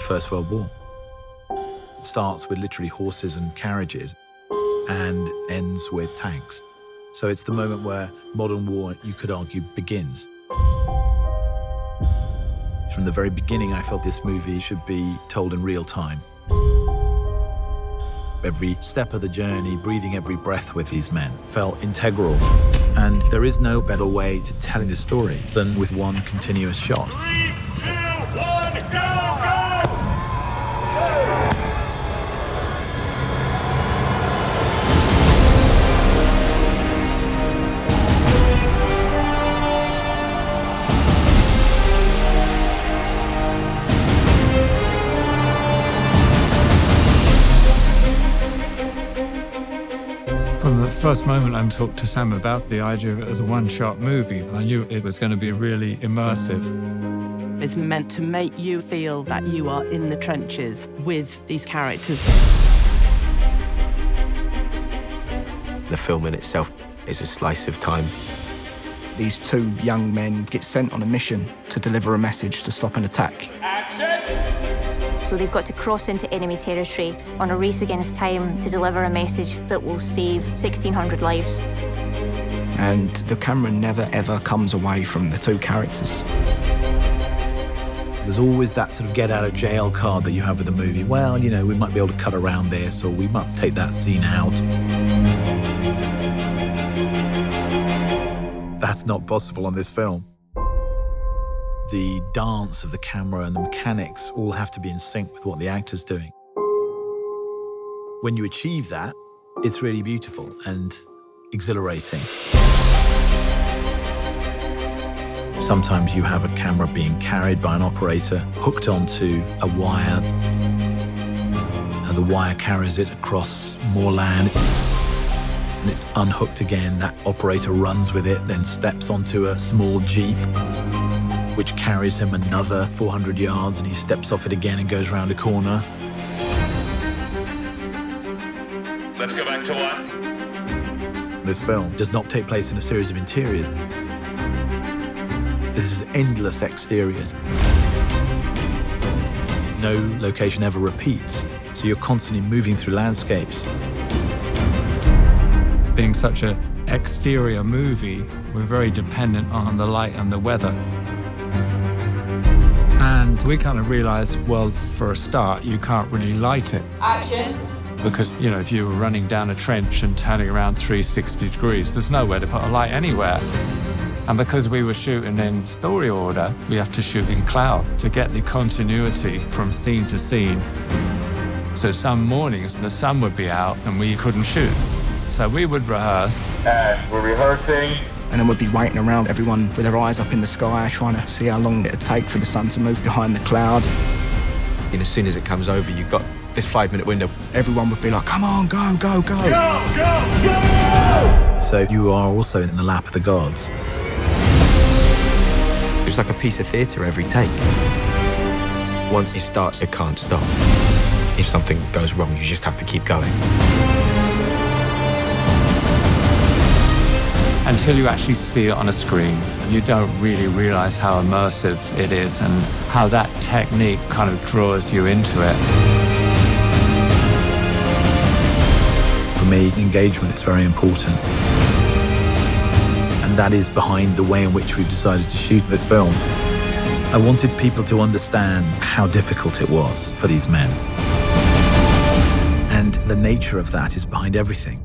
First World War. It starts with literally horses and carriages and ends with tanks. So it's the moment where modern war, you could argue, begins. From the very beginning, I felt this movie should be told in real time. Every step of the journey, breathing every breath with these men felt integral. And there is no better way to telling the story than with one continuous shot. 3, 2, 1, go, go! From the first moment I talked to Sam about the idea of it as a one-shot movie, I knew it was going to be really immersive. It's meant to make you feel that you are in the trenches with these characters. The film in itself is a slice of time. These two young men get sent on a mission to deliver a message to stop an attack. Action! So they've got to cross into enemy territory on a race against time to deliver a message that will save 1,600 lives. And the camera never, ever comes away from the two characters. There's always that sort of get-out-of-jail card that you have with a movie. Well, you know, we might be able to cut around this, or we might take that scene out. That's not possible on this film. The dance of the camera and the mechanics all have to be in sync with what the actor's doing. When you achieve that, it's really beautiful and exhilarating. Sometimes you have a camera being carried by an operator, hooked onto a wire, and the wire carries it across more land, and it's unhooked again. That operator runs with it, then steps onto a small Jeep, which carries him another 400 yards, and he steps off it again and goes round a corner. Let's go back to one. This film does not take place in a series of interiors. This is endless exteriors. No location ever repeats, so you're constantly moving through landscapes. Being such an exterior movie, we're very dependent on the light and the weather. And we kind of realized, well, for a start, you can't really light it. Action. Because, you know, if you were running down a trench and turning around 360 degrees, there's nowhere to put a light anywhere. And because we were shooting in story order, we have to shoot in cloud to get the continuity from scene to scene. So some mornings, the sun would be out and we couldn't shoot. So we would rehearse. And we're rehearsing. And then we'd be waiting around, everyone with their eyes up in the sky, trying to see how long it'd take for the sun to move behind the cloud. And as soon as it comes over, you've got this 5-minute window. Everyone would be like, come on, go, go, go. Go, go, go! So you are also in the lap of the gods. It's like a piece of theatre every take. Once it starts, it can't stop. If something goes wrong, you just have to keep going. Until you actually see it on a screen, you don't really realize how immersive it is and how that technique kind of draws you into it. For me, engagement is very important. And that is behind the way in which we've decided to shoot this film. I wanted people to understand how difficult it was for these men. And the nature of that is behind everything.